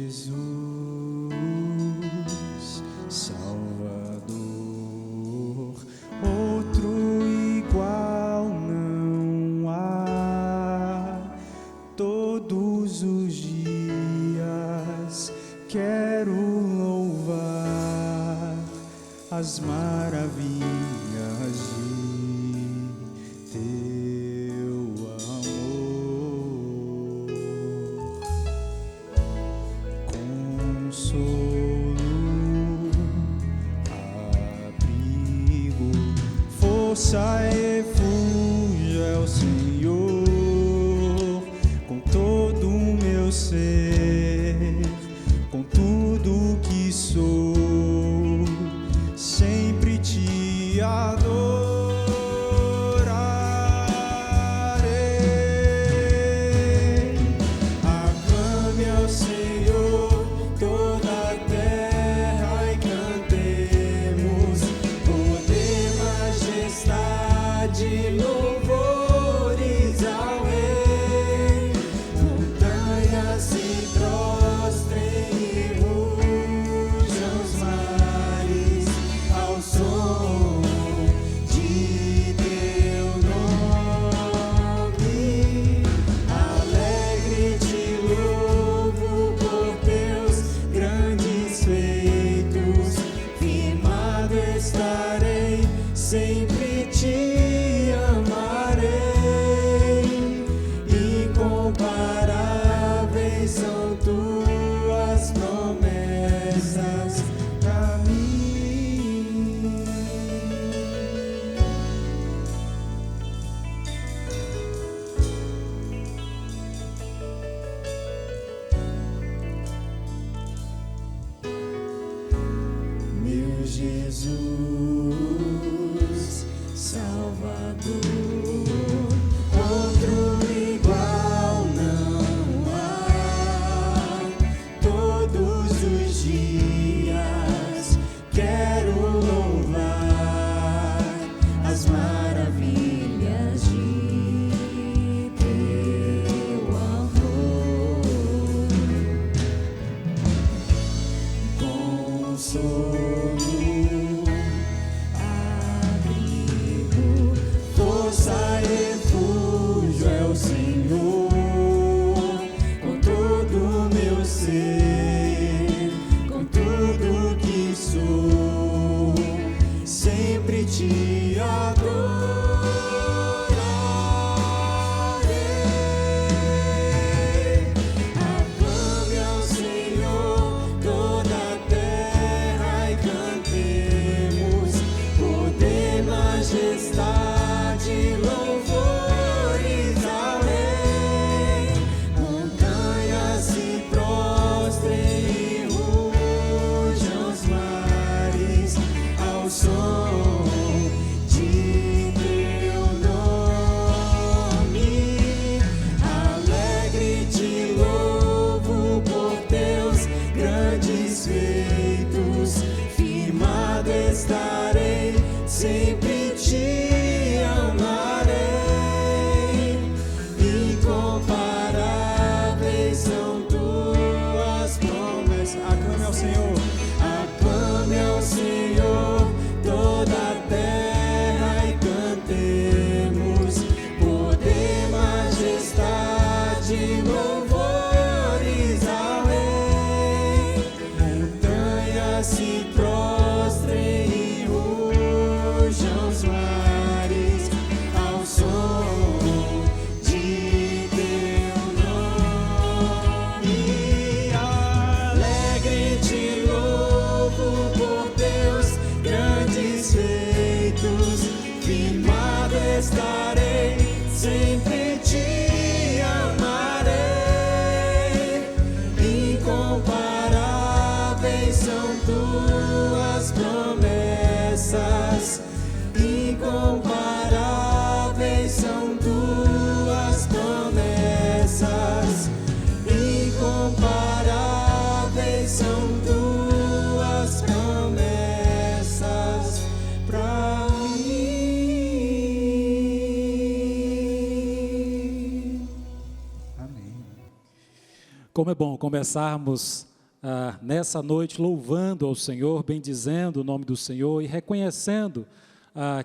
Jesus, Salvador, outro igual não há. Todos os dias quero louvar as maravilhas de teu amor. Consolo, abrigo, força e refúgio é o Senhor. Com todo o meu ser, com tudo que sou, sempre te adorarei. Aclame ao Senhor toda a terra e cantemos poder, majestade, louvores ao Rei. Montanhas se prostrem e rujam os mares ao som de teu nome. Alegre te louvo por teus grandes feitos, firmado estarei, sempre te amarei. Incomparáveis são tuas promessas pra mim. Meu Jesus, Salvador, outro igual não há. Todos os dias quero louvar as maravilhas de teu amor. Consolo, abrigo, força e refúgio é o Senhor. Com todo o meu ser, com tudo que sou, sempre te adorarei. Aclame ao Senhor toda a terra e cantemos poder, majestade, louvores ao Rei. Montanhas se prostrem e rujam os mares ao som de teu nome. Alegre te louvo por teus grandes feitos, firmado estarei, sempre te amarei. Incomparáveis são tuas promessas. Aclame ao Senhor, aclame ao Senhor toda a terra e cantemos poder, majestade, louvores ao Rei. Montanhas se prostrem e rujam os mares ao som de teu nome. Alegre te louvo por teus grandes feitos, firmado estarei, sempre te amarei. Incomparáveis são tuas promessas, incomparáveis são tuas promessas, incomparáveis são tuas promessas pra mim. Amém. Como é bom começarmos nessa noite louvando ao Senhor, bendizendo o nome do Senhor e reconhecendo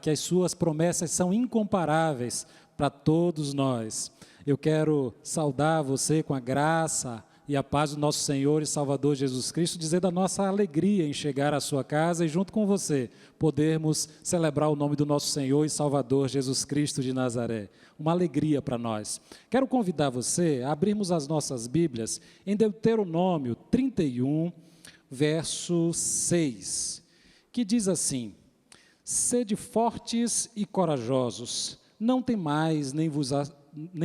que as suas promessas são incomparáveis para todos nós. Eu quero saudar você com a graça e a paz do nosso Senhor e Salvador Jesus Cristo, dizer da nossa alegria em chegar à sua casa e junto com você podermos celebrar o nome do nosso Senhor e Salvador Jesus Cristo de Nazaré. Uma alegria para nós. Quero convidar você a abrirmos as nossas Bíblias em Deuteronômio 31, verso 6, que diz assim: sede fortes e corajosos, não temais nem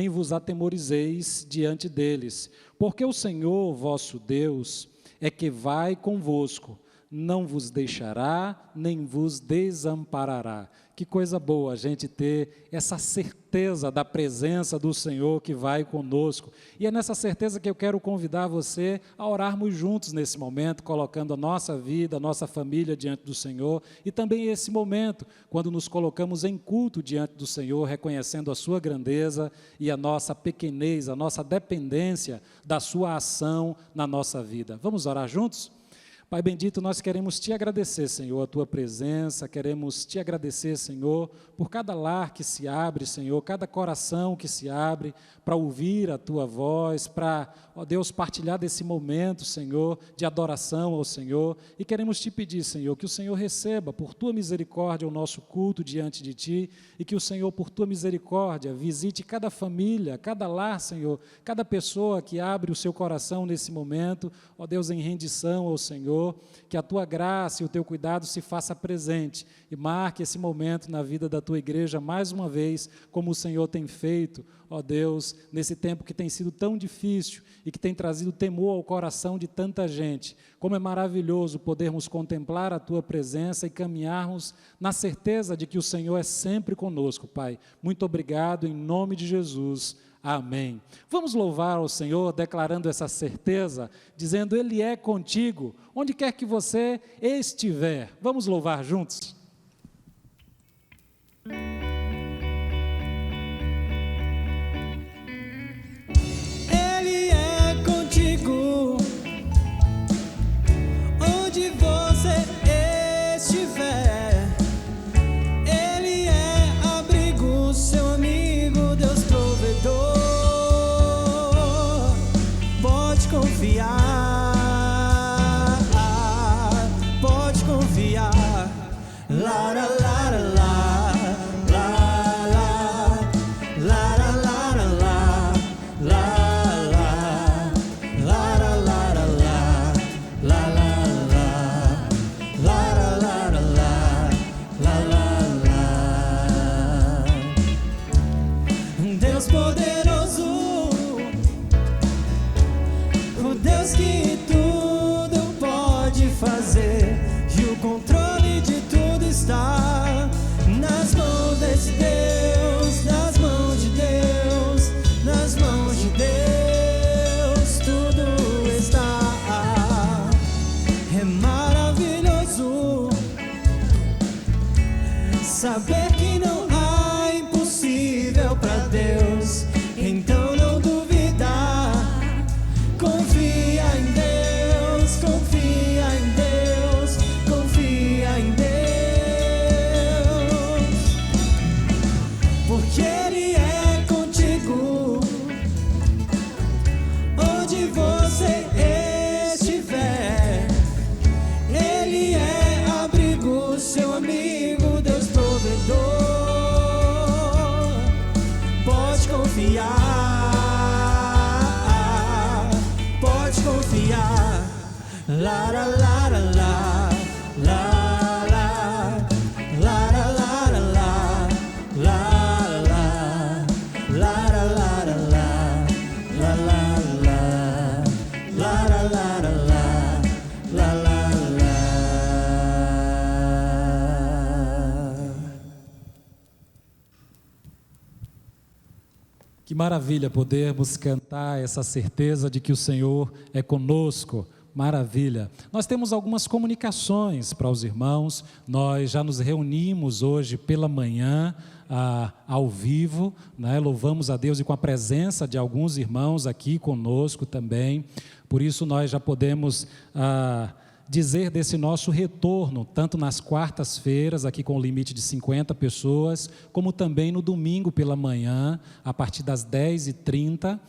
vos atemorizeis diante deles, porque o Senhor vosso Deus é que vai convosco, não vos deixará, nem vos desamparará. Que coisa boa a gente ter essa certeza da presença do Senhor que vai conosco. E é nessa certeza que eu quero convidar você a orarmos juntos nesse momento, colocando a nossa vida, a nossa família diante do Senhor, e também esse momento, quando nos colocamos em culto diante do Senhor, reconhecendo a sua grandeza e a nossa pequenez, a nossa dependência da sua ação na nossa vida. Vamos orar juntos? Pai bendito, nós queremos te agradecer, Senhor, a tua presença, queremos te agradecer, Senhor, por cada lar que se abre, Senhor, cada coração que se abre para ouvir a tua voz, para, ó Deus, partilhar desse momento, Senhor, de adoração ao Senhor, e queremos te pedir, Senhor, que o Senhor receba por tua misericórdia o nosso culto diante de ti, e que o Senhor, por tua misericórdia, visite cada família, cada lar, Senhor, cada pessoa que abre o seu coração nesse momento, ó Deus, em rendição ao Senhor, que a tua graça e o teu cuidado se faça presente e marque esse momento na vida da tua igreja mais uma vez, como o Senhor tem feito, ó Deus, nesse tempo que tem sido tão difícil e que tem trazido temor ao coração de tanta gente. Como é maravilhoso podermos contemplar a tua presença e caminharmos na certeza de que o Senhor é sempre conosco, Pai. Muito obrigado, em nome de Jesus. Amém. Vamos louvar ao Senhor, declarando essa certeza, dizendo: Ele é contigo, onde quer que você estiver. Vamos louvar juntos? Ele é contigo, onde você estiver. Ele é abrigo, seu amigo, Deus provedor. Pode confiar, pode confiar. La, la, la, la, la. Deus poderoso, o Deus que tudo pode fazer, e o controle de tudo está nas mãos desse Deus, nas mãos de Deus, nas mãos de Deus, tudo está. É maravilhoso saber que não há impossível para Deus, então não duvidar. Confia em Deus, confia em Deus, confia em Deus, porque Ele é contigo, onde você estiver. Ele é abrigo, seu amigo, Deus provedor. Pode confiar, pode confiar. La la la la la, la la la la la la la la la la la. Que maravilha podermos cantar essa certeza de que o Senhor é conosco. Maravilha. Nós temos algumas comunicações para os irmãos. Nós já nos reunimos hoje pela manhã, ao vivo, né? Louvamos a Deus e com a presença de alguns irmãos aqui conosco também, Por isso nós já podemos dizer desse nosso retorno, tanto nas quartas-feiras, aqui com o limite de 50 pessoas, como também no domingo pela manhã, a partir das 10h30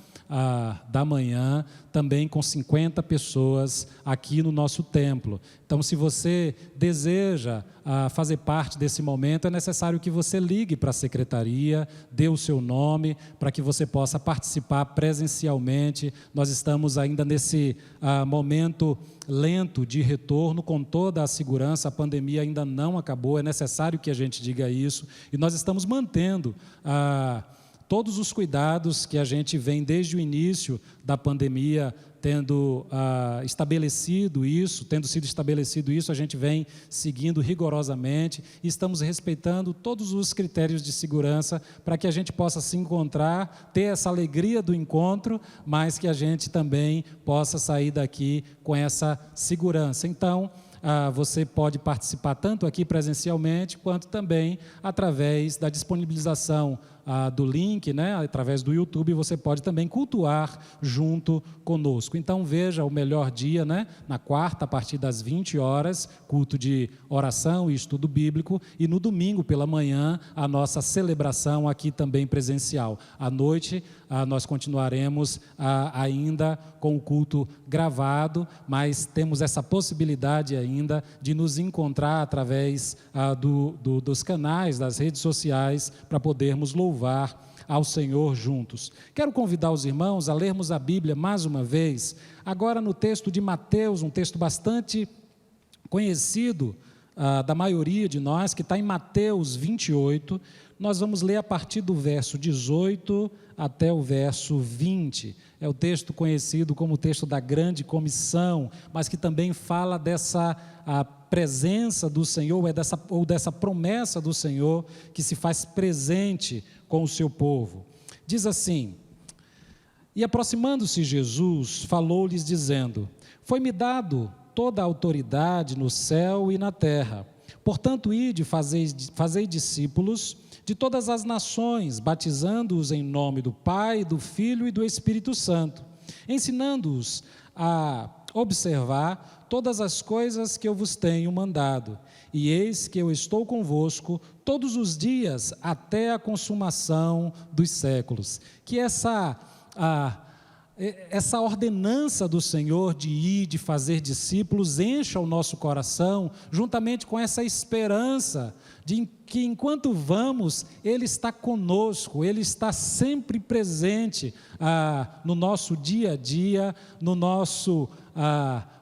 da manhã, também com 50 pessoas aqui no nosso templo. Então, se você deseja fazer parte desse momento, é necessário que você ligue para a secretaria, dê o seu nome, para que você possa participar presencialmente. Nós estamos ainda nesse momento lento de retorno, com toda a segurança, a pandemia ainda não acabou, é necessário que a gente diga isso, e nós estamos mantendo todos os cuidados que a gente vem desde o início da pandemia tendo sido estabelecido isso, a gente vem seguindo rigorosamente e estamos respeitando todos os critérios de segurança para que a gente possa se encontrar, ter essa alegria do encontro, mas que a gente também possa sair daqui com essa segurança. Então, você pode participar tanto aqui presencialmente, quanto também através da disponibilização do link, né? Através do YouTube, você pode também cultuar junto conosco. Então, veja o melhor dia, né? Na quarta, a partir das 20 horas, culto de oração e estudo bíblico, e no domingo pela manhã, a nossa celebração aqui também presencial. À noite, nós continuaremos ainda com o culto gravado, mas temos essa possibilidade ainda de nos encontrar através dos canais, das redes sociais, para podermos louvar ao Senhor juntos. Quero convidar os irmãos a lermos a Bíblia mais uma vez, agora no texto de Mateus, um texto bastante conhecido da maioria de nós, que está em Mateus 28, nós vamos ler a partir do verso 18 até o verso 20, é o texto conhecido como o texto da grande comissão, mas que também fala dessa presença do Senhor, ou dessa promessa do Senhor, que se faz presente com o seu povo. Diz assim: e aproximando-se Jesus, falou-lhes dizendo: foi-me dado toda a autoridade no céu e na terra, portanto ide, fazei discípulos de todas as nações, batizando-os em nome do Pai, do Filho e do Espírito Santo, ensinando-os a observar todas as coisas que eu vos tenho mandado, e eis que eu estou convosco todos os dias até a consumação dos séculos. Que essa ordenança do Senhor de ir, de fazer discípulos, encha o nosso coração, juntamente com essa esperança de que enquanto vamos, Ele está conosco, Ele está sempre presente no nosso dia a dia, no nosso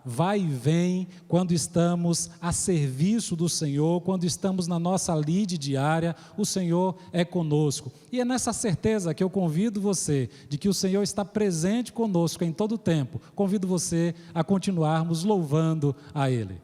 vai e vem, quando estamos a serviço do Senhor, quando estamos na nossa lide diária, o Senhor é conosco. E é nessa certeza que eu convido você, de que o Senhor está presente conosco em todo o tempo, convido você a continuarmos louvando a Ele.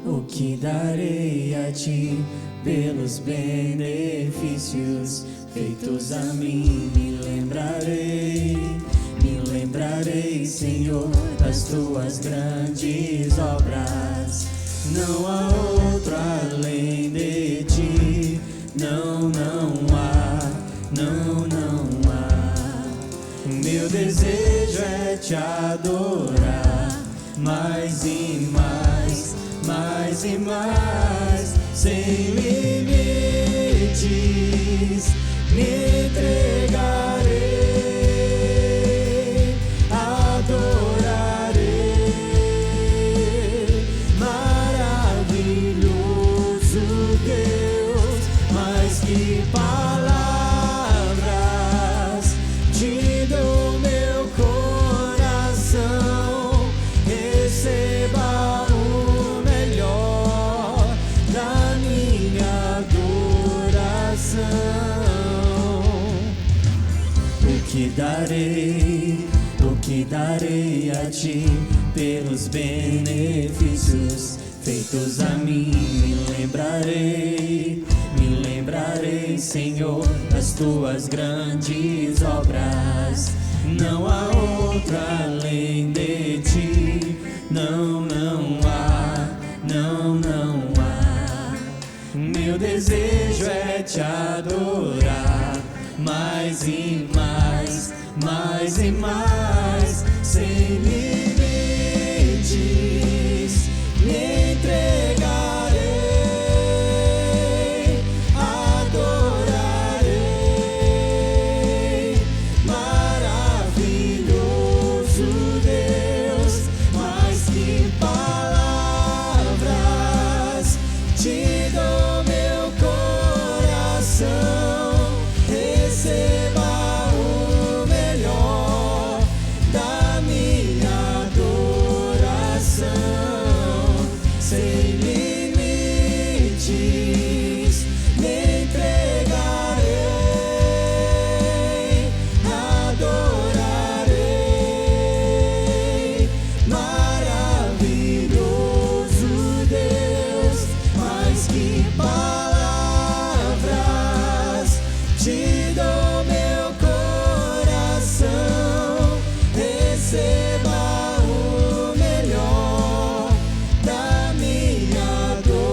O que darei a ti pelos benefícios feitos a mim? Me lembrarei, Senhor, das tuas grandes obras. Não há outro além de ti, não há. Meu desejo é te adorar, mais e mais, sem limites, me entregarei, adorarei, maravilhoso Deus, mais que palavras, te dou meu coração, receba o melhor da minha adoração. que darei a ti pelos benefícios feitos a mim? Me lembrarei, Senhor, das tuas grandes obras. Não há outra além de ti, não há, não há. Meu desejo é te adorar, mais e mais, mais e mais, sem limites, me entregarei, adorarei, maravilhoso Deus, mais que palavras, te dou meu coração, receba o melhor da minha adoração, sem limites, me entregarei, adorarei, maravilhoso Deus, mais que palavras, te dou meu coração, receba o melhor da minha adoração.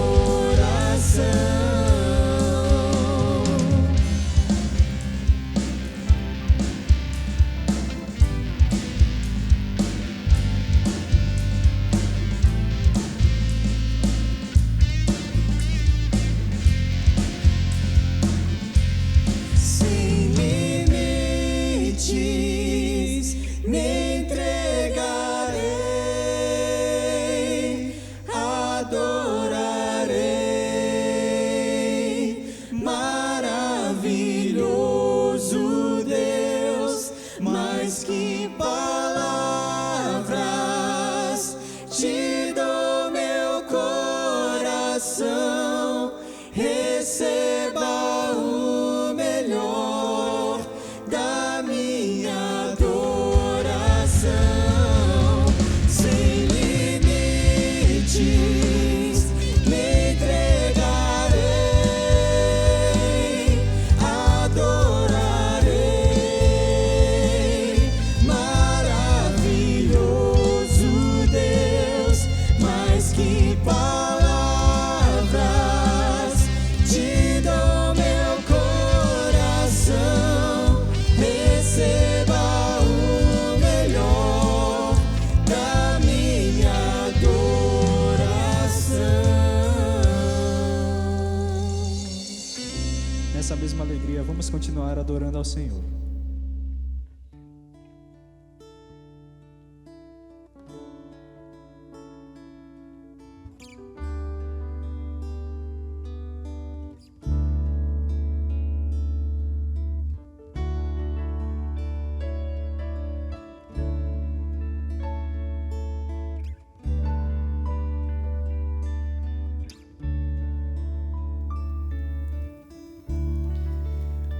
Sem limites, me entregarei, adorarei, maravilhoso Deus, mais que palavras, te dou meu coração, receba o melhor da minha adoração, sem limites, me entregarei, adorarei, maravilhoso Deus, mais que palavras, te dou meu coração, receba o melhor da minha adoração. Nessa mesma alegria, vamos continuar adorando ao Senhor.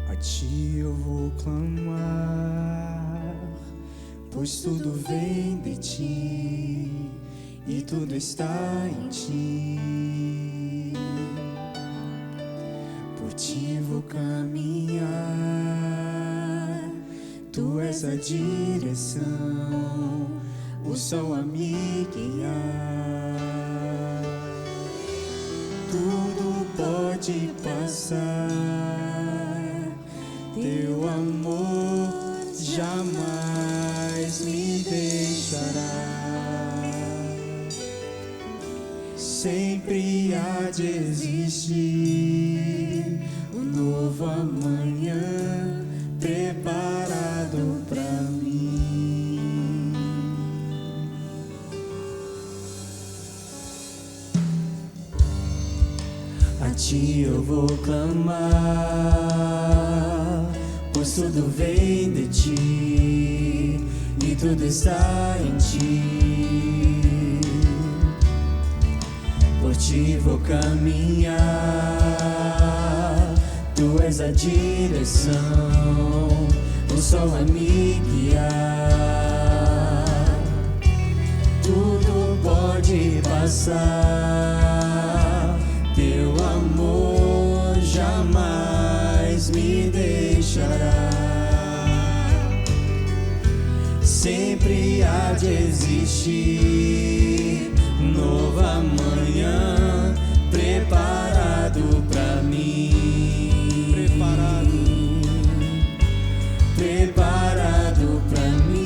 A ti eu vou clamar, pois tudo vem de ti e tudo está em ti. Por ti vou caminhar, tu és a direção, o sol a me guiar. Tudo pode passar, teu amor jamais me deixará. Sempre há de existir um novo amanhã preparado pra mim. A ti eu vou clamar, pois tudo vem de ti e tudo está em ti. Por ti vou caminhar, tu és a direção, o sol vai me guiar. Tudo pode passar, teu amor jamais me deixará. Sempre há de existir nova manhã preparado pra mim. Preparado pra mim.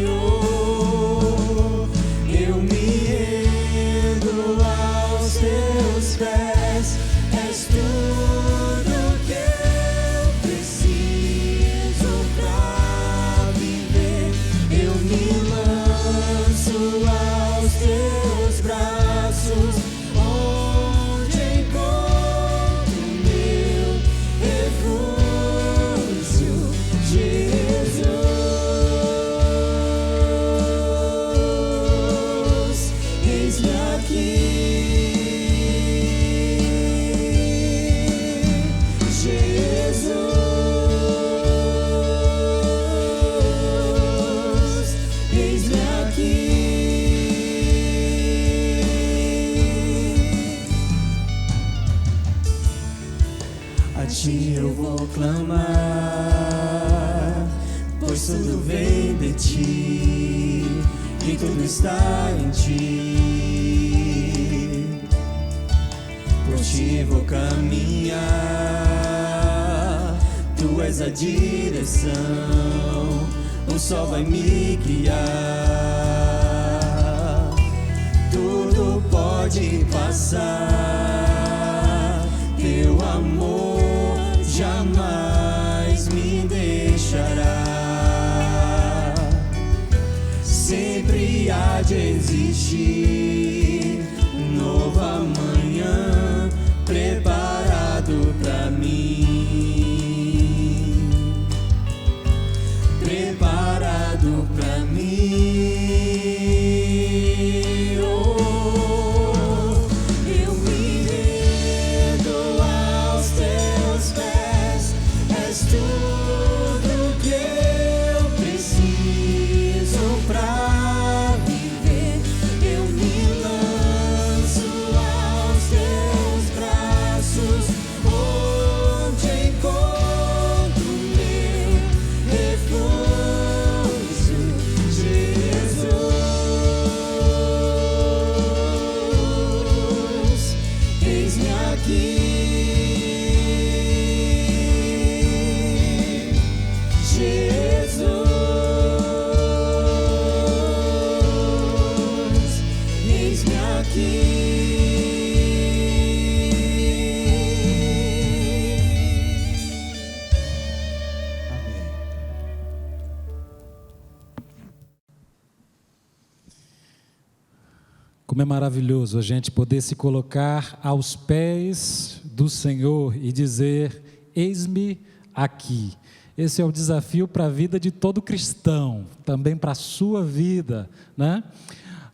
Oh, eu me rendo aos teus pés. És tudo que eu preciso pra viver. Eu me lanço aos teus braços, onde encontro meu refúgio, Jesus. Eis-me aqui, Jesus. Eis-me aqui. A ti eu vou clamar, pois tudo vem de ti e tudo está em ti. Por ti vou caminhar, tu és a direção, o sol vai me guiar. Tudo pode passar, teu amor jamais me deixará. Sempre há de existir nova manhã preparado pra mim. Preparado pra mim. Oh, eu me rendo aos teus pés. És tudo que eu preciso pra viver. Eu me lanço aos teus braços, onde encontro meu refúgio, Jesus. Eis-me aqui, Jesus. Eis-me aqui. Amém. Como é maravilhoso a gente poder se colocar aos pés do Senhor e dizer: eis-me aqui. Esse é o desafio para a vida de todo cristão, também para a sua vida, né?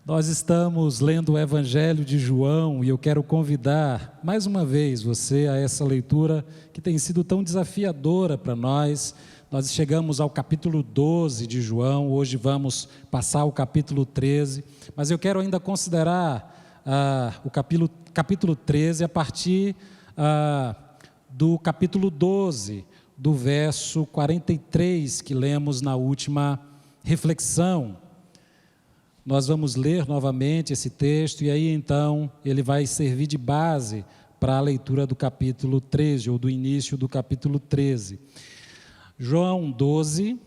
Nós estamos lendo o Evangelho de João e eu quero convidar mais uma vez você a essa leitura que tem sido tão desafiadora para nós. Nós chegamos ao capítulo 12 de João, hoje vamos passar o capítulo 13, mas eu quero ainda considerar o capítulo 13 a partir do capítulo 12, do verso 43, que lemos na última reflexão. Nós vamos ler novamente esse texto e aí então ele vai servir de base para a leitura do capítulo 13, ou do início do capítulo 13. João 12,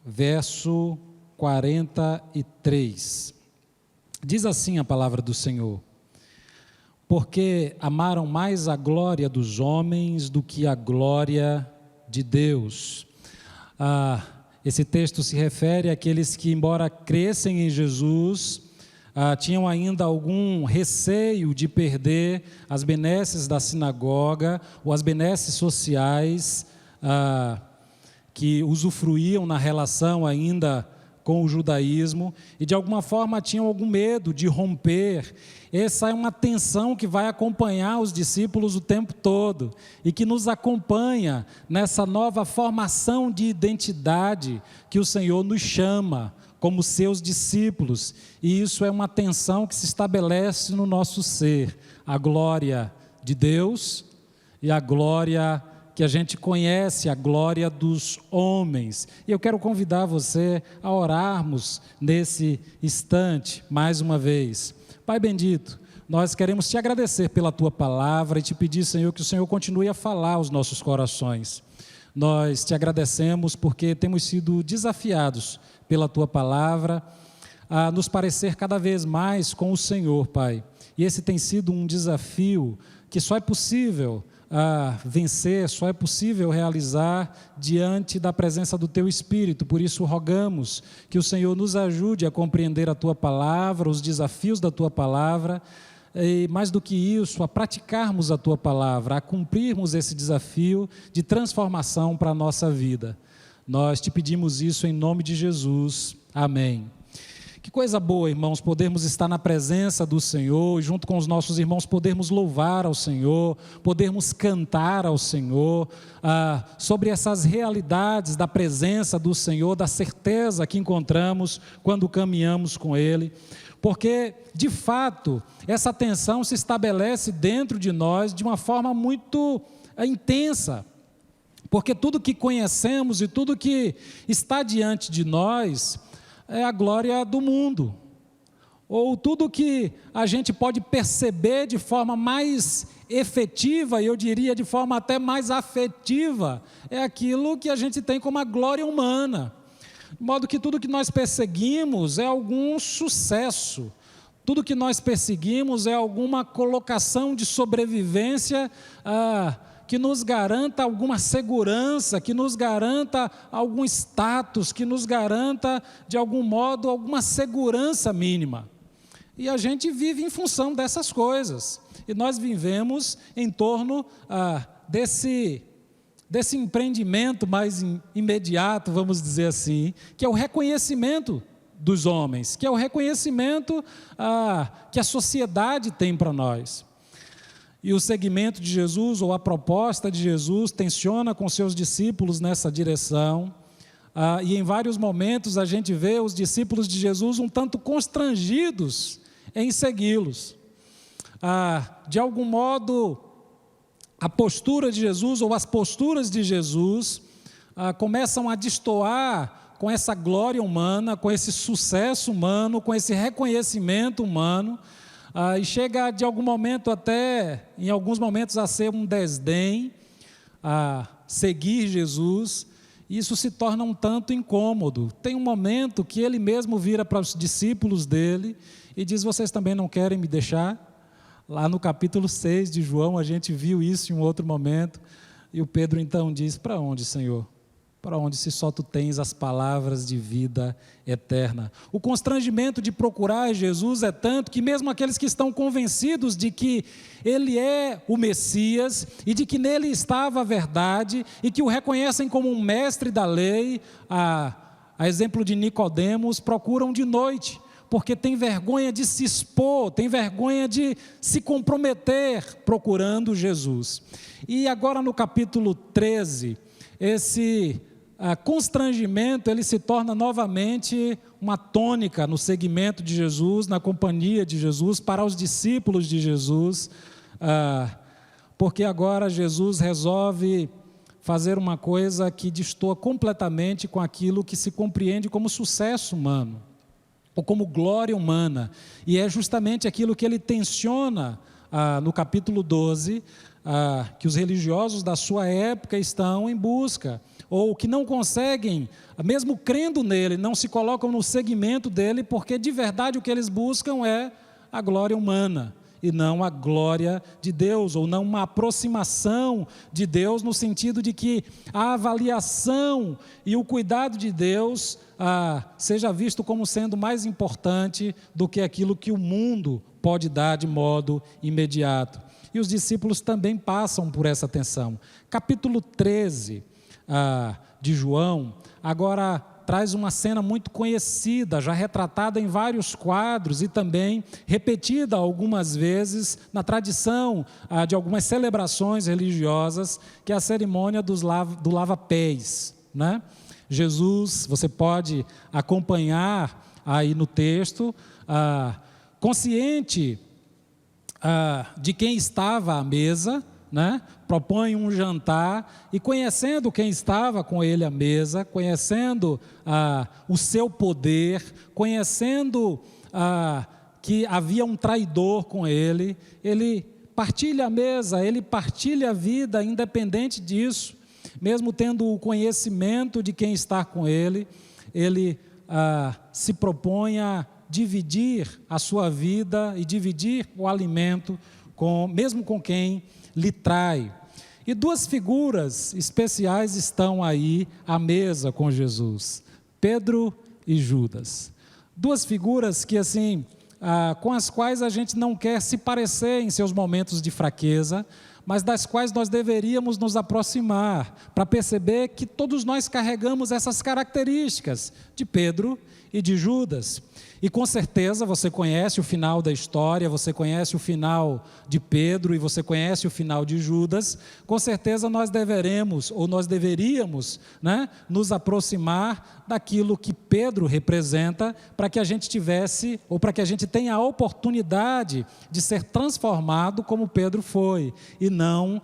verso 43. Diz assim a palavra do Senhor: porque amaram mais a glória dos homens do que a glória de Deus. Esse texto se refere àqueles que, embora crescem em Jesus, tinham ainda algum receio de perder as benesses da sinagoga ou as benesses sociais que usufruíam na relação ainda com o judaísmo e de alguma forma tinham algum medo de romper. Essa é uma tensão que vai acompanhar os discípulos o tempo todo e que nos acompanha nessa nova formação de identidade que o Senhor nos chama como seus discípulos. E isso é uma tensão que se estabelece no nosso ser, a glória de Deus e a glória que a gente conhece, a glória dos homens. E eu quero convidar você a orarmos nesse instante, mais uma vez. Pai bendito, nós queremos te agradecer pela tua palavra e te pedir, Senhor, que o Senhor continue a falar aos nossos corações. Nós te agradecemos porque temos sido desafiados pela tua palavra a nos parecer cada vez mais com o Senhor, Pai. E esse tem sido um desafio que só é possível vencer, só é possível realizar diante da presença do Teu Espírito. Por isso rogamos que o Senhor nos ajude a compreender a Tua palavra, os desafios da Tua palavra, e mais do que isso, a praticarmos a Tua palavra, a cumprirmos esse desafio de transformação para a nossa vida. Nós te pedimos isso em nome de Jesus. Amém. Que coisa boa, irmãos, podermos estar na presença do Senhor, e junto com os nossos irmãos podermos louvar ao Senhor, podermos cantar ao Senhor, sobre essas realidades da presença do Senhor, da certeza que encontramos quando caminhamos com Ele, porque, de fato, essa tensão se estabelece dentro de nós de uma forma muito intensa, porque tudo que conhecemos e tudo que está diante de nós é a glória do mundo, ou tudo que a gente pode perceber de forma mais efetiva, e eu diria de forma até mais afetiva, é aquilo que a gente tem como a glória humana, de modo que tudo que nós perseguimos é algum sucesso, tudo que nós perseguimos é alguma colocação de sobrevivência, que nos garanta alguma segurança, que nos garanta algum status, que nos garanta, de algum modo, alguma segurança mínima. E a gente vive em função dessas coisas. E nós vivemos em torno desse empreendimento mais imediato, vamos dizer assim, que é o reconhecimento dos homens, que é o reconhecimento que a sociedade tem para nós. E o segmento de Jesus, ou a proposta de Jesus, tensiona com seus discípulos nessa direção. E em vários momentos a gente vê os discípulos de Jesus um tanto constrangidos em segui-los. De algum modo, a postura de Jesus, ou as posturas de Jesus, começam a destoar com essa glória humana, com esse sucesso humano, com esse reconhecimento humano, e chega de algum momento até, em alguns momentos, a ser um desdém, a seguir Jesus. Isso se torna um tanto incômodo. Tem um momento que ele mesmo vira para os discípulos dele e diz: vocês também não querem me deixar? Lá no capítulo 6 de João, a gente viu isso em um outro momento, e o Pedro então diz: para onde, Senhor? Para onde, se só tu tens as palavras de vida eterna? O constrangimento de procurar Jesus é tanto que mesmo aqueles que estão convencidos de que Ele é o Messias e de que nele estava a verdade e que o reconhecem como um mestre da lei, a exemplo de Nicodemos, procuram de noite, porque tem vergonha de se expor, tem vergonha de se comprometer procurando Jesus. E agora no capítulo 13, esse constrangimento, ele se torna novamente uma tônica no segmento de Jesus, na companhia de Jesus, para os discípulos de Jesus, porque agora Jesus resolve fazer uma coisa que destoa completamente com aquilo que se compreende como sucesso humano, ou como glória humana, e é justamente aquilo que ele tensiona no capítulo 12, que os religiosos da sua época estão em busca, ou que não conseguem, mesmo crendo nele, não se colocam no segmento dele, porque de verdade o que eles buscam é a glória humana, e não a glória de Deus, ou não uma aproximação de Deus, no sentido de que a avaliação e o cuidado de Deus seja visto como sendo mais importante do que aquilo que o mundo pode dar de modo imediato. E os discípulos também passam por essa tensão. Capítulo 13 de João, agora traz uma cena muito conhecida, já retratada em vários quadros e também repetida algumas vezes na tradição de algumas celebrações religiosas, que é a cerimônia do lava-pés, né? Jesus, você pode acompanhar aí no texto, consciente de quem estava à mesa, né? Propõe um jantar e, conhecendo quem estava com ele à mesa, conhecendo o seu poder, conhecendo que havia um traidor com ele partilha a mesa, ele partilha a vida, independente disso, mesmo tendo o conhecimento de quem está com ele se propõe a dividir a sua vida e dividir o alimento mesmo com quem lhe trai. E duas figuras especiais estão aí à mesa com Jesus, Pedro e Judas. Duas figuras que, assim, com as quais a gente não quer se parecer em seus momentos de fraqueza, mas das quais nós deveríamos nos aproximar, para perceber que todos nós carregamos essas características de Pedro e de Judas. E com certeza você conhece o final da história, você conhece o final de Pedro e você conhece o final de Judas. Com certeza nós deveríamos, né, nos aproximar daquilo que Pedro representa, para que a gente tivesse, ou para que a gente tenha a oportunidade de ser transformado como Pedro foi, e não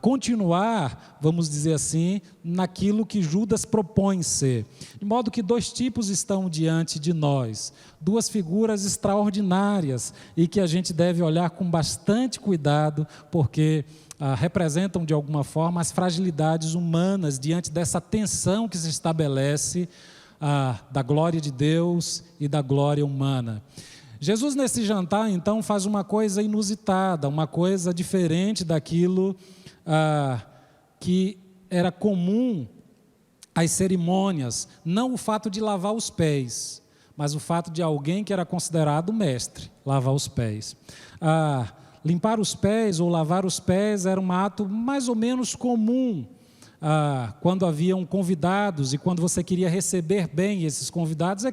continuar, vamos dizer assim, naquilo que Judas propõe ser. De modo que dois tipos estão diante de nós, duas figuras extraordinárias e que a gente deve olhar com bastante cuidado, porque representam de alguma forma as fragilidades humanas diante dessa tensão que se estabelece da glória de Deus e da glória humana. Jesus, nesse jantar, então, faz uma coisa inusitada, uma coisa diferente daquilo que era comum às cerimônias. Não o fato de lavar os pés, mas o fato de alguém que era considerado mestre lavar os pés. Limpar os pés ou lavar os pés era um ato mais ou menos comum quando haviam convidados, e quando você queria receber bem esses convidados,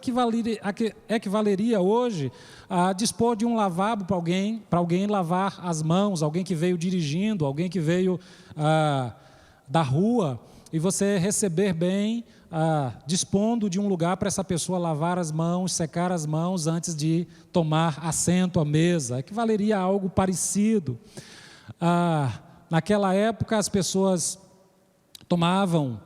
equivaleria hoje a dispor de um lavabo para alguém lavar as mãos, alguém que veio dirigindo, alguém que veio da rua, e você receber bem, dispondo de um lugar para essa pessoa lavar as mãos, secar as mãos antes de tomar assento à mesa. Equivaleria a algo parecido. Naquela época as pessoas tomavam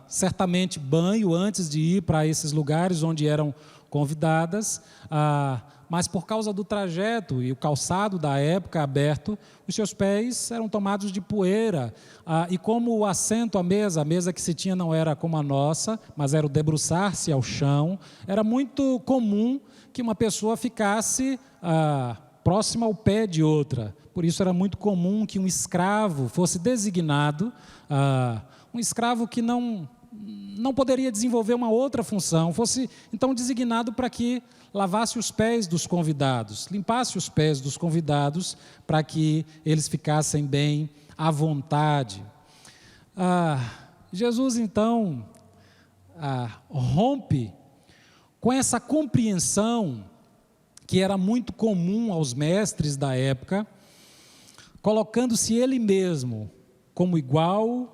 certamente banho antes de ir para esses lugares onde eram convidadas, mas por causa do trajeto e o calçado da época aberto, os seus pés eram tomados de poeira, e como o assento à mesa, a mesa que se tinha não era como a nossa, mas era o debruçar-se ao chão, era muito comum que uma pessoa ficasse próxima ao pé de outra. Por isso era muito comum que um escravo fosse designado, um escravo que não poderia desenvolver uma outra função, fosse então designado para que lavasse os pés dos convidados, limpasse os pés dos convidados, para que eles ficassem bem à vontade. Jesus então rompe com essa compreensão que era muito comum aos mestres da época, colocando-se ele mesmo como igual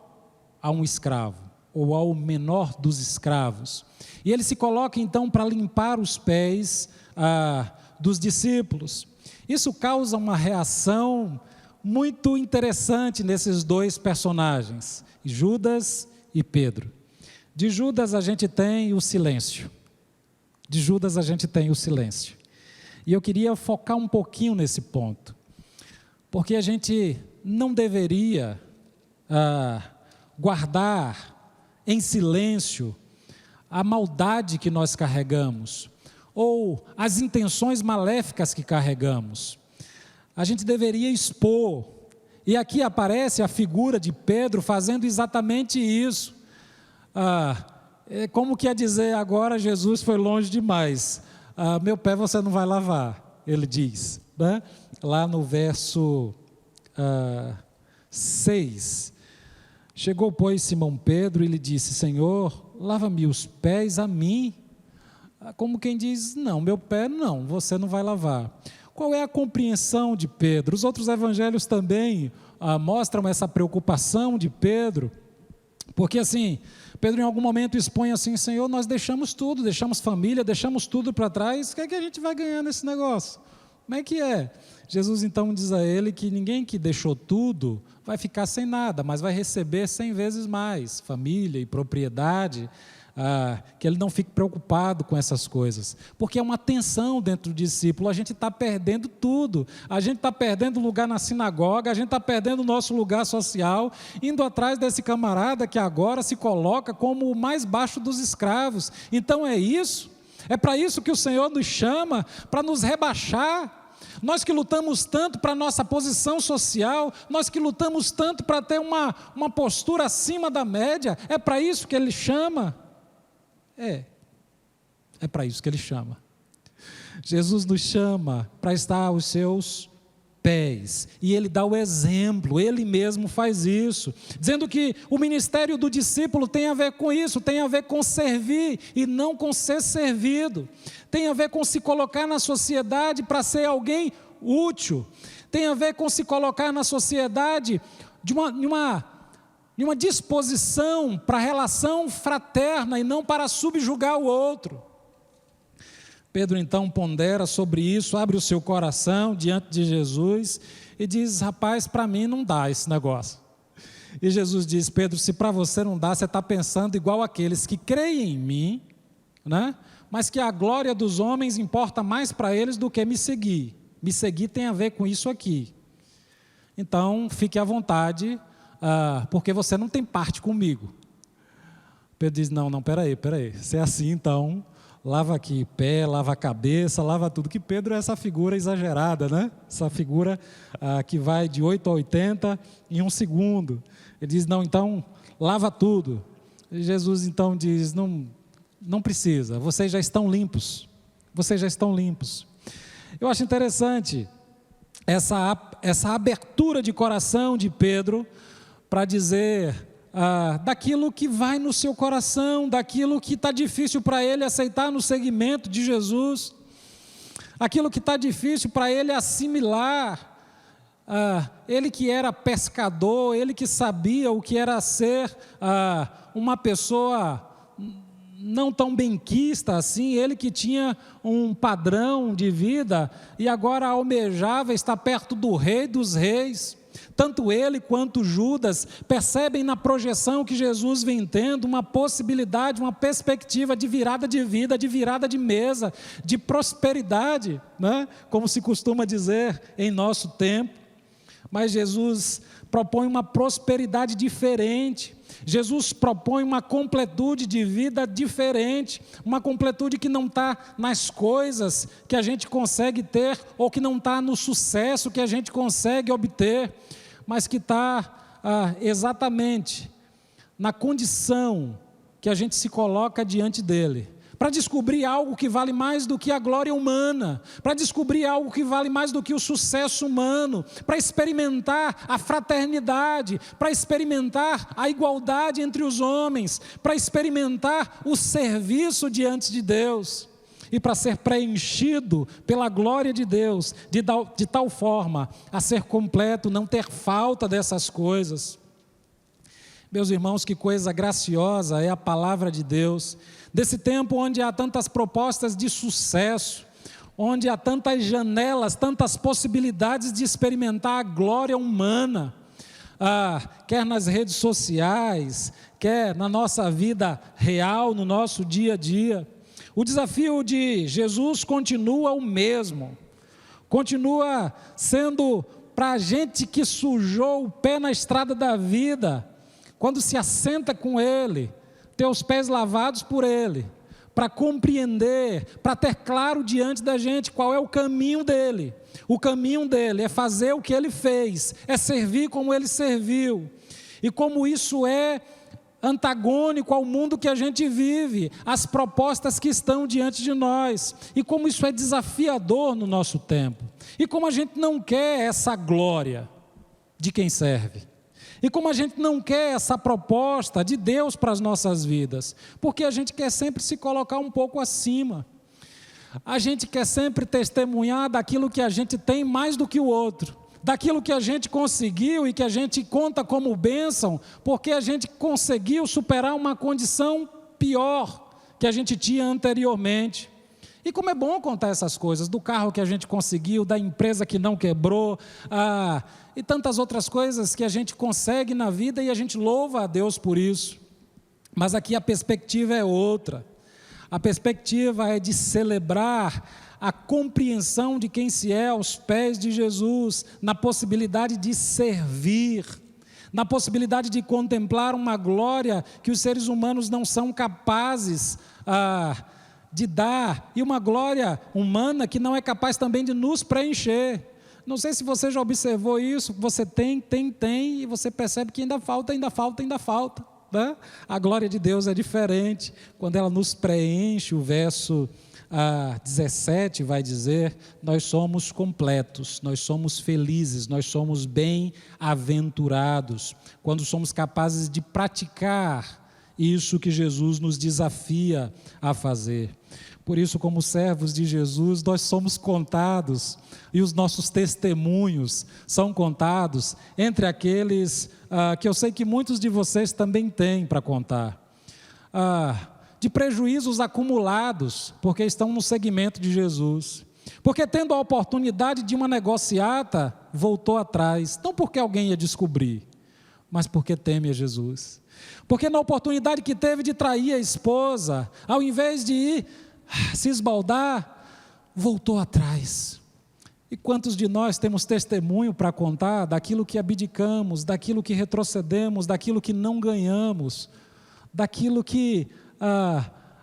a um escravo, ou ao menor dos escravos. E ele se coloca então para limpar os pés dos discípulos. Isso causa uma reação muito interessante nesses dois personagens, Judas e Pedro. De Judas a gente tem o silêncio. De Judas a gente tem o silêncio. E eu queria focar um pouquinho nesse ponto, porque a gente não deveria guardar em silêncio a maldade que nós carregamos, ou as intenções maléficas que carregamos. A gente deveria expor, e aqui aparece a figura de Pedro fazendo exatamente isso. Como quer dizer, agora Jesus foi longe demais. Meu pé você não vai lavar, ele diz, né? Lá no verso 6. Chegou, pois, Simão Pedro e lhe disse: Senhor, lava-me os pés a mim. Como quem diz: não, meu pé não, você não vai lavar. Qual é a compreensão de Pedro? Os outros evangelhos também mostram essa preocupação de Pedro, porque assim, Pedro em algum momento expõe assim: Senhor, nós deixamos tudo, deixamos família, deixamos tudo para trás, o que é que a gente vai ganhar nesse negócio? Como é que é? Jesus então diz a ele que ninguém que deixou tudo vai ficar sem nada, mas vai receber 100 vezes mais, família e propriedade, que ele não fique preocupado com essas coisas, porque é uma tensão dentro do discípulo. A gente está perdendo tudo, a gente está perdendo lugar na sinagoga, a gente está perdendo o nosso lugar social, indo atrás desse camarada que agora se coloca como o mais baixo dos escravos. Então é para isso que o Senhor nos chama, para nos rebaixar. Nós que lutamos tanto para a nossa posição social, nós que lutamos tanto para ter uma postura acima da média, é para isso que Ele chama? É para isso que Ele chama. Jesus nos chama para estar aos seus pés, e Ele dá o exemplo, Ele mesmo faz isso, dizendo que o ministério do discípulo tem a ver com isso, tem a ver com servir e não com ser servido, tem a ver com se colocar na sociedade para ser alguém útil, tem a ver com se colocar na sociedade de uma disposição para a relação fraterna e não para subjugar o outro. Pedro então pondera sobre isso, abre o seu coração diante de Jesus e diz: rapaz, para mim não dá esse negócio. E Jesus diz: Pedro, se para você não dá, você está pensando igual aqueles que creem em mim, né? Mas que a glória dos homens importa mais para eles do que me seguir. Me seguir tem a ver com isso aqui. Então, fique à vontade, porque você não tem parte comigo. Pedro diz: não, peraí, se é assim então, lava aqui pé, lava a cabeça, lava tudo. Que Pedro é essa figura exagerada, né? Essa figura que vai de 8 a 80 em um segundo. Ele diz: não, então, lava tudo. E Jesus então diz: não precisa, vocês já estão limpos. Vocês já estão limpos. Eu acho interessante essa abertura de coração de Pedro para dizer daquilo que vai no seu coração, daquilo que está difícil para ele aceitar no seguimento de Jesus, aquilo que está difícil para ele assimilar, ele que era pescador, ele que sabia o que era ser uma pessoa não tão benquista assim, ele que tinha um padrão de vida e agora almejava estar perto do Rei dos Reis. Tanto ele quanto Judas percebem na projeção que Jesus vem tendo uma possibilidade, uma perspectiva de virada de vida, de virada de mesa, de prosperidade, né? Como se costuma dizer em nosso tempo. Mas Jesus propõe uma prosperidade diferente. Jesus propõe uma completude de vida diferente, uma completude que não está nas coisas que a gente consegue ter, ou que não está no sucesso que a gente consegue obter, mas que está exatamente na condição que a gente se coloca diante dele, para descobrir algo que vale mais do que a glória humana, para descobrir algo que vale mais do que o sucesso humano, para experimentar a fraternidade, para experimentar a igualdade entre os homens, para experimentar o serviço diante de Deus, e para ser preenchido pela glória de Deus, de tal forma a ser completo, não ter falta dessas coisas. Meus irmãos, que coisa graciosa é a palavra de Deus, desse tempo onde há tantas propostas de sucesso, onde há tantas janelas, tantas possibilidades de experimentar a glória humana, quer nas redes sociais, quer na nossa vida real, no nosso dia a dia. O desafio de Jesus continua o mesmo, continua sendo para a gente que sujou o pé na estrada da vida, quando se assenta com Ele, ter os pés lavados por Ele, para compreender, para ter claro diante da gente qual é o caminho dEle. O caminho dEle é fazer o que Ele fez, é servir como Ele serviu, e como isso é antagônico ao mundo que a gente vive, às propostas que estão diante de nós, e como isso é desafiador no nosso tempo, e como a gente não quer essa glória de quem serve. E como a gente não quer essa proposta de Deus para as nossas vidas, porque a gente quer sempre se colocar um pouco acima. A gente quer sempre testemunhar daquilo que a gente tem mais do que o outro, daquilo que a gente conseguiu e que a gente conta como bênção, porque a gente conseguiu superar uma condição pior que a gente tinha anteriormente. E como é bom contar essas coisas, do carro que a gente conseguiu, da empresa que não quebrou, e tantas outras coisas que a gente consegue na vida e a gente louva a Deus por isso. Mas aqui a perspectiva é outra. A perspectiva é de celebrar a compreensão de quem se é aos pés de Jesus, na possibilidade de servir, na possibilidade de contemplar uma glória que os seres humanos não são capazes de dar, e uma glória humana que não é capaz também de nos preencher. Não sei se você já observou isso, você tem, e você percebe que ainda falta. Né? A glória de Deus é diferente, quando ela nos preenche. O verso 17 vai dizer: nós somos completos, nós somos felizes, nós somos bem-aventurados, quando somos capazes de praticar isso que Jesus nos desafia a fazer. Por isso, como servos de Jesus, nós somos contados, e os nossos testemunhos são contados entre aqueles que eu sei que muitos de vocês também têm para contar, de prejuízos acumulados, porque estão no segmento de Jesus, porque tendo a oportunidade de uma negociata, voltou atrás, não porque alguém ia descobrir, mas porque teme a Jesus, porque na oportunidade que teve de trair a esposa, ao invés de ir se esbaldar, voltou atrás. E quantos de nós temos testemunho para contar daquilo que abdicamos, daquilo que retrocedemos, daquilo que não ganhamos, daquilo que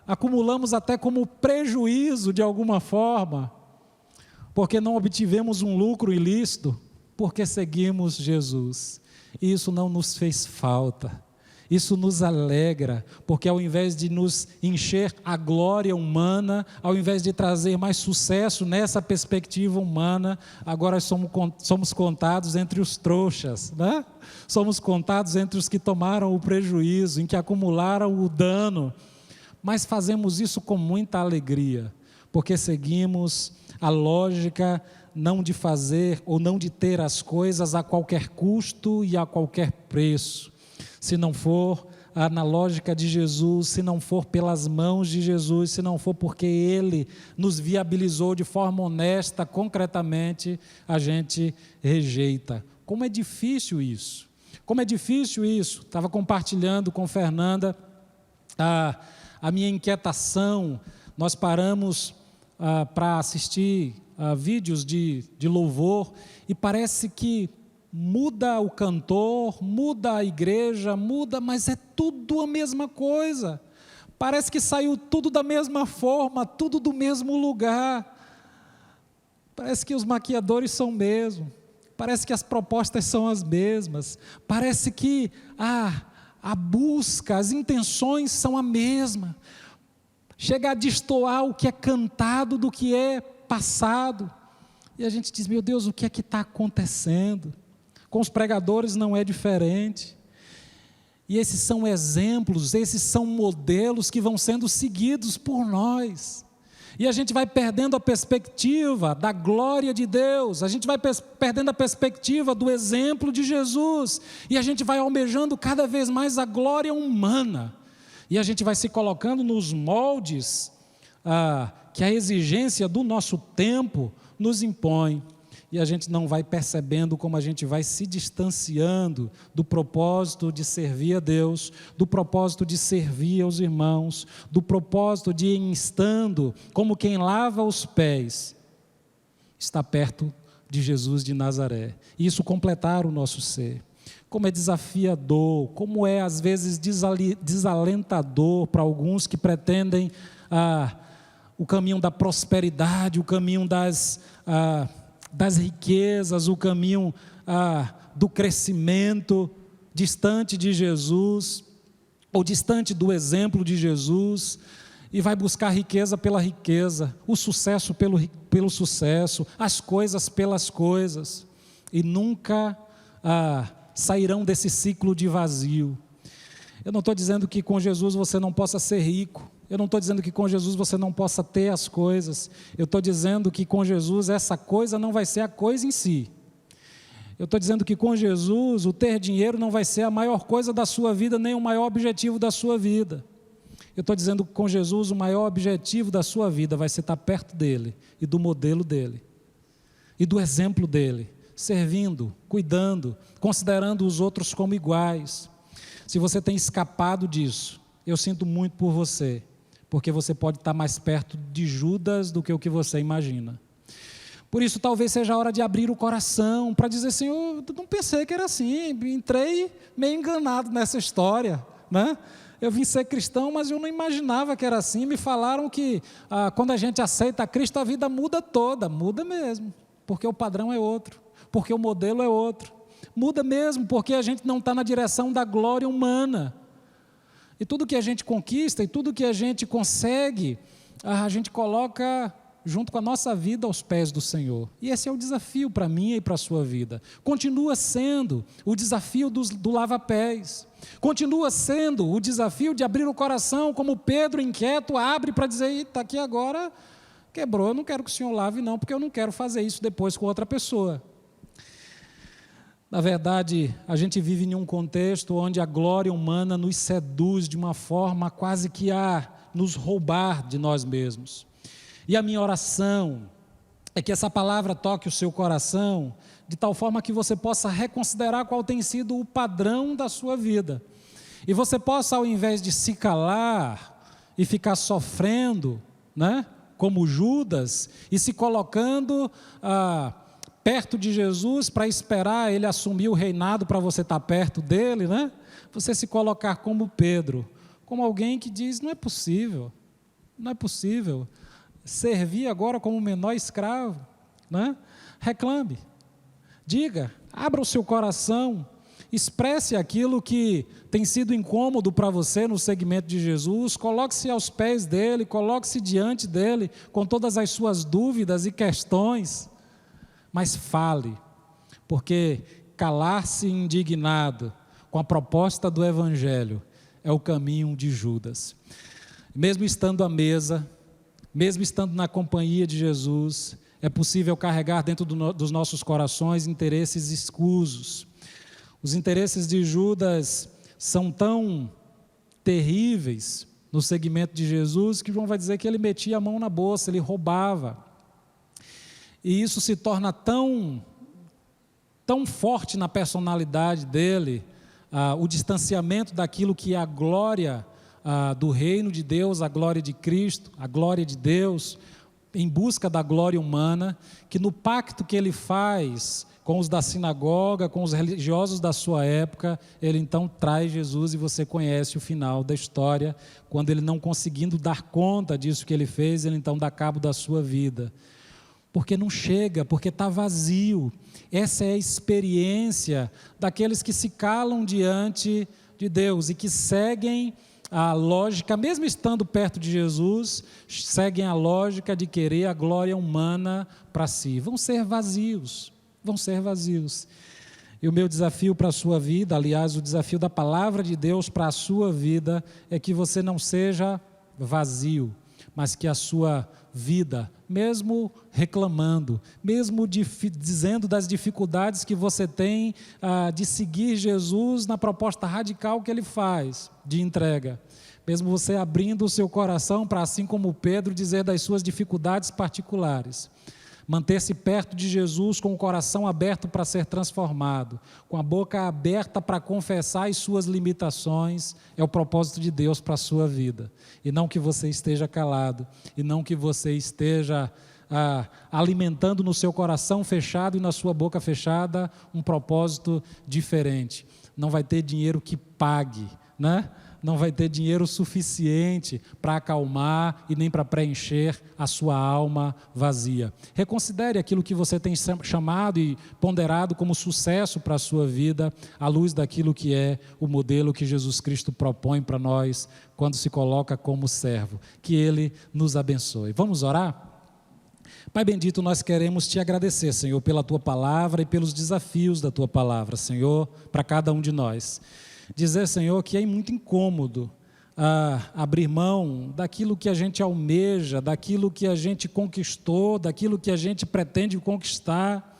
acumulamos até como prejuízo de alguma forma, porque não obtivemos um lucro ilícito, porque seguimos Jesus. E isso não nos fez falta. Isso nos alegra, porque ao invés de nos encher a glória humana, ao invés de trazer mais sucesso nessa perspectiva humana, agora somos contados entre os trouxas, né? Somos contados entre os que tomaram o prejuízo, em que acumularam o dano, mas fazemos isso com muita alegria, porque seguimos a lógica não de fazer ou não de ter as coisas a qualquer custo e a qualquer preço. Se não for na lógica de Jesus, se não for pelas mãos de Jesus, se não for porque Ele nos viabilizou de forma honesta, concretamente, a gente rejeita. Como é difícil isso? Como é difícil isso? Estava compartilhando com Fernanda a minha inquietação. Nós paramos para assistir vídeos de louvor e parece que muda o cantor, muda a igreja, mas é tudo a mesma coisa. Parece que saiu tudo da mesma forma, tudo do mesmo lugar. Parece que os maquiadores são o mesmo. Parece que as propostas são as mesmas. Parece que a busca, as intenções são a mesma. Chega a destoar o que é cantado do que é passado. E a gente diz: meu Deus, o que é que está acontecendo? Com os pregadores não é diferente. E esses são exemplos, esses são modelos que vão sendo seguidos por nós. E a gente vai perdendo a perspectiva da glória de Deus, a gente vai perdendo a perspectiva do exemplo de Jesus, e a gente vai almejando cada vez mais a glória humana. E a gente vai se colocando nos moldes que a exigência do nosso tempo nos impõe. E a gente não vai percebendo como a gente vai se distanciando do propósito de servir a Deus, do propósito de servir aos irmãos, do propósito de ir estando como quem lava os pés, está perto de Jesus de Nazaré. E isso completar o nosso ser. Como é desafiador, como é às vezes desalentador para alguns que pretendem o caminho da prosperidade, o caminho das riquezas, o caminho do crescimento, distante de Jesus, ou distante do exemplo de Jesus, e vai buscar riqueza pela riqueza, o sucesso pelo sucesso, as coisas pelas coisas, e nunca sairão desse ciclo de vazio. Eu não estou dizendo que com Jesus você não possa ser rico. Eu não estou dizendo que com Jesus você não possa ter as coisas. Eu estou dizendo que com Jesus essa coisa não vai ser a coisa em si. Eu estou dizendo que com Jesus o ter dinheiro não vai ser a maior coisa da sua vida, nem o maior objetivo da sua vida. Eu estou dizendo que com Jesus o maior objetivo da sua vida vai ser estar perto dele e do modelo dele e do exemplo dele, servindo, cuidando, considerando os outros como iguais. Se você tem escapado disso, eu sinto muito por você, porque você pode estar mais perto de Judas do que o que você imagina. Por isso, talvez seja a hora de abrir o coração para dizer, Senhor, eu não pensei que era assim, entrei meio enganado nessa história, né? Eu vim ser cristão, mas eu não imaginava que era assim. Me falaram que quando a gente aceita Cristo, a vida muda toda. Muda mesmo, porque o padrão é outro, porque o modelo é outro. Muda mesmo, porque a gente não está na direção da glória humana. E tudo que a gente conquista, e tudo que a gente consegue, a gente coloca junto com a nossa vida aos pés do Senhor. E esse é o desafio para mim e para a sua vida. Continua sendo o desafio do lava-pés. Continua sendo o desafio de abrir o coração, como Pedro inquieto abre para dizer, está aqui agora, quebrou, eu não quero que o Senhor lave não, porque eu não quero fazer isso depois com outra pessoa. Na verdade, a gente vive em um contexto onde a glória humana nos seduz de uma forma quase que a nos roubar de nós mesmos. E a minha oração é que essa palavra toque o seu coração de tal forma que você possa reconsiderar qual tem sido o padrão da sua vida. E você possa, ao invés de se calar e ficar sofrendo, né, como Judas, e se colocando perto de Jesus para esperar ele assumir o reinado para você estar perto dele, né? Você se colocar como Pedro, como alguém que diz, não é possível, servir agora como o menor escravo, né? Reclame, diga, abra o seu coração, expresse aquilo que tem sido incômodo para você no segmento de Jesus, coloque-se aos pés dele, coloque-se diante dele com todas as suas dúvidas e questões, mas fale, porque calar-se indignado com a proposta do Evangelho é o caminho de Judas. Mesmo estando à mesa, mesmo estando na companhia de Jesus, é possível carregar dentro dos nossos corações interesses escusos. Os interesses de Judas são tão terríveis no segmento de Jesus que João vai dizer que ele metia a mão na bolsa, ele roubava. E isso se torna tão forte na personalidade dele, o distanciamento daquilo que é a glória do reino de Deus, a glória de Cristo, a glória de Deus, em busca da glória humana, que no pacto que ele faz com os da sinagoga, com os religiosos da sua época, ele então traz Jesus e você conhece o final da história, quando ele não conseguindo dar conta disso que ele fez, ele então dá cabo da sua vida. Porque não chega, porque está vazio. Essa é a experiência daqueles que se calam diante de Deus e que seguem a lógica, mesmo estando perto de Jesus, seguem a lógica de querer a glória humana para si. Vão ser vazios. E o meu desafio para a sua vida, aliás, o desafio da palavra de Deus para a sua vida, é que você não seja vazio, mas que a sua vida, mesmo reclamando, mesmo dizendo das dificuldades que você tem de seguir Jesus na proposta radical que ele faz, de entrega, mesmo você abrindo o seu coração para, assim como Pedro, dizer das suas dificuldades particulares, manter-se perto de Jesus com o coração aberto para ser transformado, com a boca aberta para confessar as suas limitações, é o propósito de Deus para a sua vida. E não que você esteja calado, e não que você esteja alimentando no seu coração fechado e na sua boca fechada um propósito diferente. Não vai ter dinheiro que pague, né? Não vai ter dinheiro suficiente para acalmar e nem para preencher a sua alma vazia. Reconsidere aquilo que você tem chamado e ponderado como sucesso para a sua vida, à luz daquilo que é o modelo que Jesus Cristo propõe para nós quando se coloca como servo. Que Ele nos abençoe. Vamos orar? Pai bendito, nós queremos te agradecer, Senhor, pela tua palavra e pelos desafios da tua palavra, Senhor, para cada um de nós. Dizer, Senhor, que é muito incômodo abrir mão daquilo que a gente almeja, daquilo que a gente conquistou, daquilo que a gente pretende conquistar,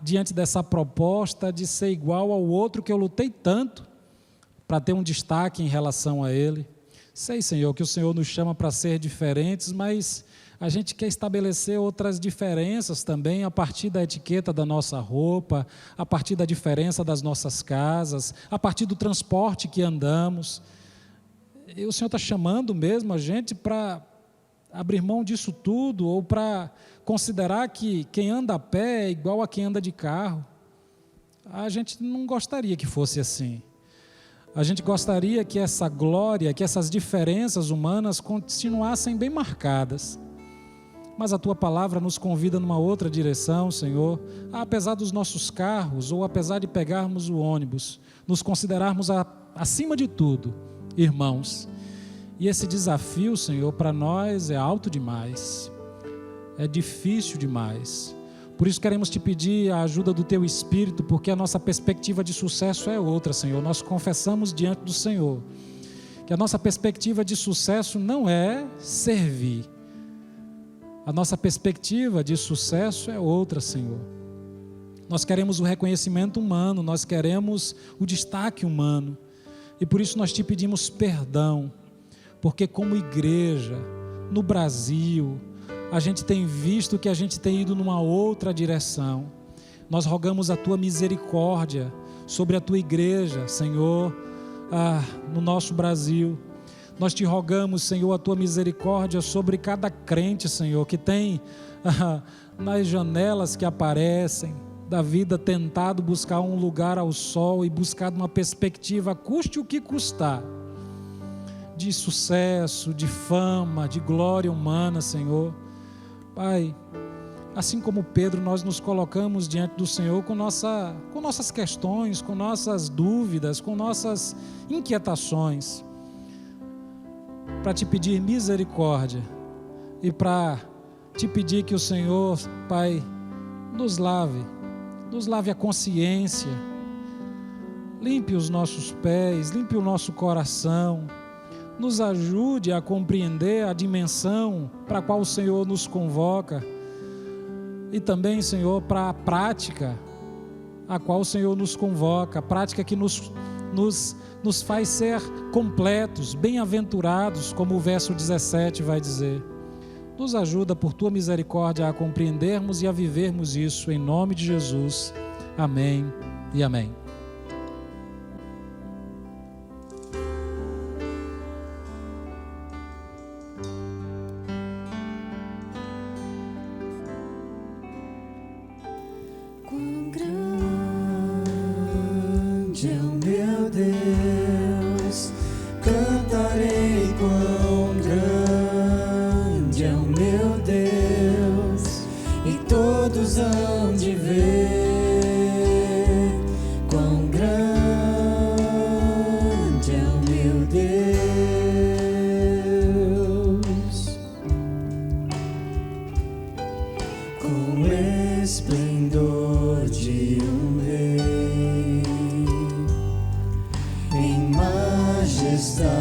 diante dessa proposta de ser igual ao outro que eu lutei tanto para ter um destaque em relação a ele. Sei, Senhor, que o Senhor nos chama para ser diferentes, mas a gente quer estabelecer outras diferenças também a partir da etiqueta da nossa roupa, a partir da diferença das nossas casas, a partir do transporte que andamos. E o Senhor está chamando mesmo a gente para abrir mão disso tudo, ou para considerar que quem anda a pé é igual a quem anda de carro. A gente não gostaria que fosse assim. A gente gostaria que essa glória, que essas diferenças humanas continuassem bem marcadas. Mas a tua palavra nos convida numa outra direção, Senhor, apesar dos nossos carros, ou apesar de pegarmos o ônibus, nos considerarmos acima de tudo, irmãos. E esse desafio, Senhor, para nós é alto demais, é difícil demais. Por isso queremos te pedir a ajuda do teu Espírito, porque a nossa perspectiva de sucesso é outra, Senhor. Nós confessamos diante do Senhor que a nossa perspectiva de sucesso não é servir. A nossa perspectiva de sucesso é outra, Senhor. Nós queremos o reconhecimento humano, nós queremos o destaque humano. E por isso nós te pedimos perdão, porque como igreja, no Brasil, a gente tem visto que a gente tem ido numa outra direção. Nós rogamos a tua misericórdia sobre a tua igreja, Senhor, no nosso Brasil. Nós te rogamos, Senhor, a tua misericórdia sobre cada crente, Senhor, que tem nas janelas que aparecem da vida tentado buscar um lugar ao sol e buscado uma perspectiva, custe o que custar, de sucesso, de fama, de glória humana, Senhor. Pai, assim como Pedro, nós nos colocamos diante do Senhor com nossas questões, com nossas dúvidas, com nossas inquietações, para te pedir misericórdia e para te pedir que o Senhor, Pai, nos lave a consciência, limpe os nossos pés, limpe o nosso coração, nos ajude a compreender a dimensão para a qual o Senhor nos convoca e também, Senhor, para a prática a qual o Senhor nos convoca, a prática que nos faz ser completos, bem-aventurados, como o verso 17 vai dizer. Nos ajuda por tua misericórdia a compreendermos e a vivermos isso, em nome de Jesus. Amém e amém. Quão grande é o meu Deus, cantarei quão grande é o meu Deus, e todos hão de ver quão grande é o meu Deus, com esplendor de um rei, em majestade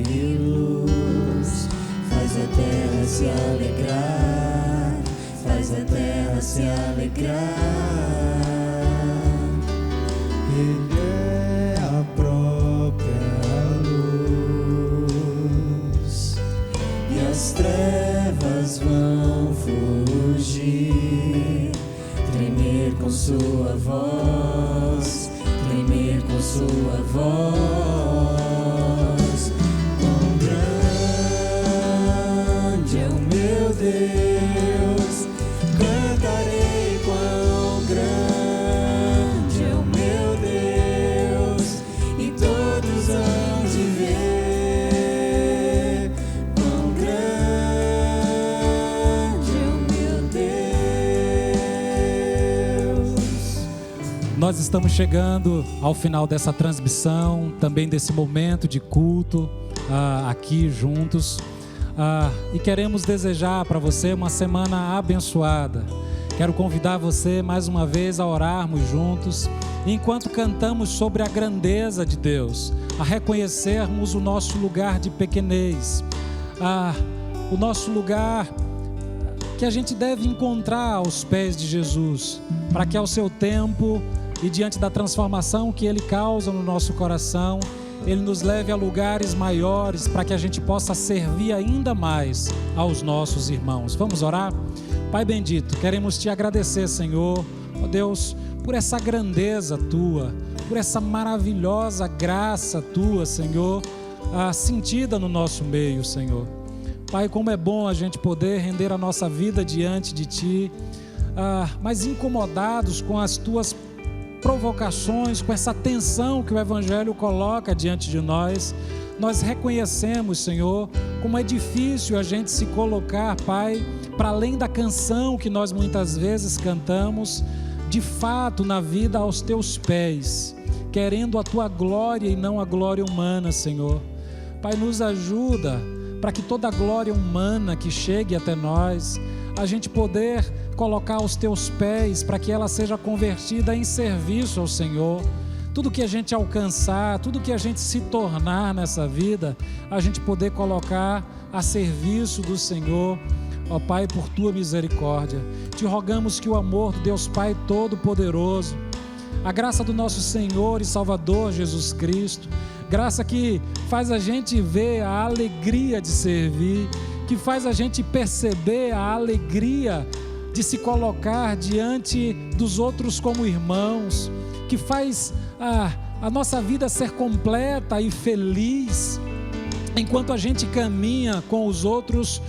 e luz, faz a terra se alegrar, faz a terra se alegrar. Ele é a própria luz, e as trevas vão fugir, tremer com sua voz, tremer com sua voz. Quão grande é o meu Deus, cantarei quão grande é o meu Deus, e todos hão de ver quão grande é o meu Deus. Nós estamos chegando ao final dessa transmissão, também desse momento de culto aqui juntos. e queremos desejar para você uma semana abençoada. Quero convidar você mais uma vez a orarmos juntos, enquanto cantamos sobre a grandeza de Deus, a reconhecermos o nosso lugar de pequenez, o nosso lugar que a gente deve encontrar aos pés de Jesus, para que ao seu tempo e diante da transformação que Ele causa no nosso coração, Ele nos leve a lugares maiores, para que a gente possa servir ainda mais aos nossos irmãos. Vamos orar? Pai bendito, queremos Te agradecer, Senhor, ó Deus, por essa grandeza Tua, por essa maravilhosa graça Tua, Senhor, sentida no nosso meio, Senhor. Pai, como é bom a gente poder render a nossa vida diante de Ti, mas incomodados com as Tuas provocações, com essa tensão que o Evangelho coloca diante de nós. Nós reconhecemos, Senhor, como é difícil a gente se colocar, Pai, para além da canção que nós muitas vezes cantamos, de fato na vida aos Teus pés, querendo a Tua glória e não a glória humana, Senhor. Pai, nos ajuda para que toda a glória humana que chegue até nós, a gente poder colocar aos Teus pés, para que ela seja convertida em serviço ao Senhor. Tudo que a gente alcançar, tudo que a gente se tornar nessa vida, a gente poder colocar a serviço do Senhor. Ó Pai, por Tua misericórdia, Te rogamos que o amor do Deus Pai Todo-Poderoso, a graça do nosso Senhor e Salvador Jesus Cristo, graça que faz a gente ver a alegria de servir, que faz a gente perceber a alegria de se colocar diante dos outros como irmãos, que faz a nossa vida ser completa e feliz, enquanto a gente caminha com os outros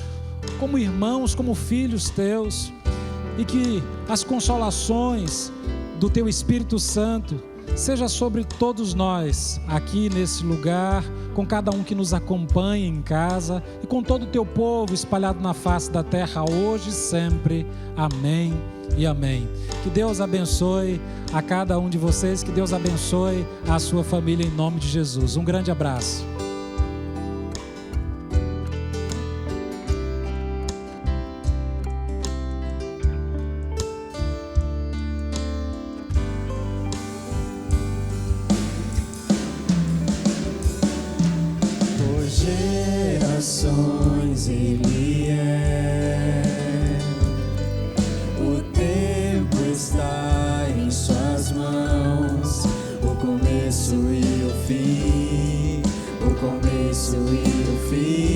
como irmãos, como filhos Teus, e que as consolações do Teu Espírito Santo seja sobre todos nós, aqui nesse lugar, com cada um que nos acompanha em casa e com todo o Teu povo espalhado na face da terra, hoje e sempre. Amém e amém. Que Deus abençoe a cada um de vocês, que Deus abençoe a sua família em nome de Jesus. Um grande abraço. Gerações Ele é, o tempo está em Suas mãos, o começo e o fim, o começo e o fim.